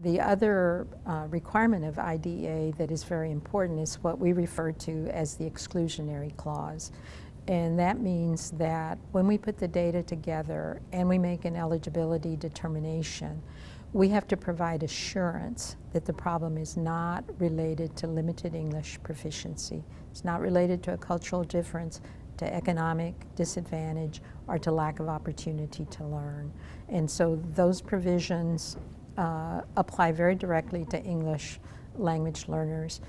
The other requirement of IDEA that is very important is what we refer to as the exclusionary clause. And that means that when we put the data together and we make an eligibility determination, we have to provide assurance that the problem is not related to limited English proficiency. It's not related to a cultural difference, to economic disadvantage, or to lack of opportunity to learn. And so those provisions apply very directly to English language learners.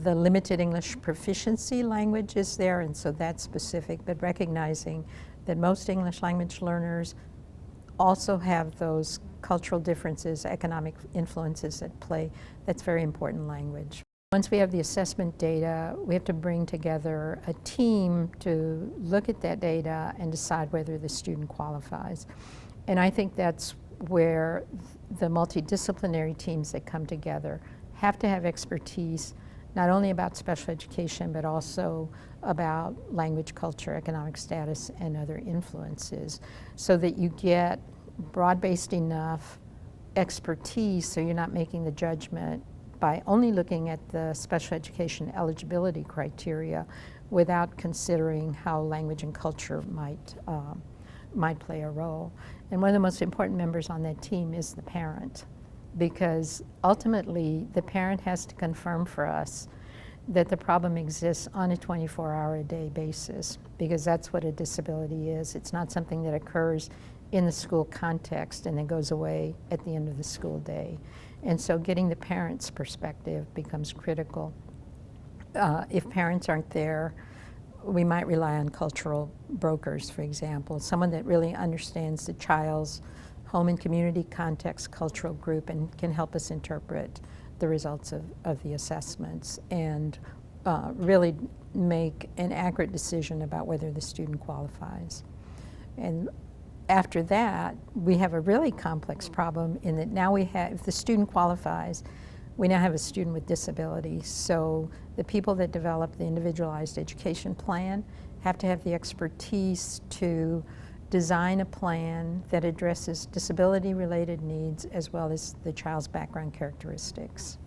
The limited English proficiency language is there, and so that's specific, but recognizing that most English language learners also have those cultural differences, economic influences at play, that's very important language. Once we have the assessment data, we have to bring together a team to look at that data and decide whether the student qualifies. And I think that's where the multidisciplinary teams that come together have to have expertise not only about special education, but also about language, culture, economic status, and other influences, so that you get broad-based enough expertise so you're not making the judgment by only looking at the special education eligibility criteria without considering how language and culture might play a role. And one of the most important members on that team is the parent, because ultimately the parent has to confirm for us that the problem exists on a 24-hour-a-day basis, because that's what a disability is. It's not something that occurs in the school context and then goes away at the end of the school day. And so getting the parent's perspective becomes critical. If parents aren't there, we might rely on cultural brokers, for example, someone that really understands the child's home and community context, cultural group, and can help us interpret the results of the assessments and really make an accurate decision about whether the student qualifies. And after that, we have a really complex problem in that now we have, if the student qualifies, we now have a student with disability. So the people that develop the individualized education plan have to have the expertise to design a plan that addresses disability-related needs as well as the child's background characteristics.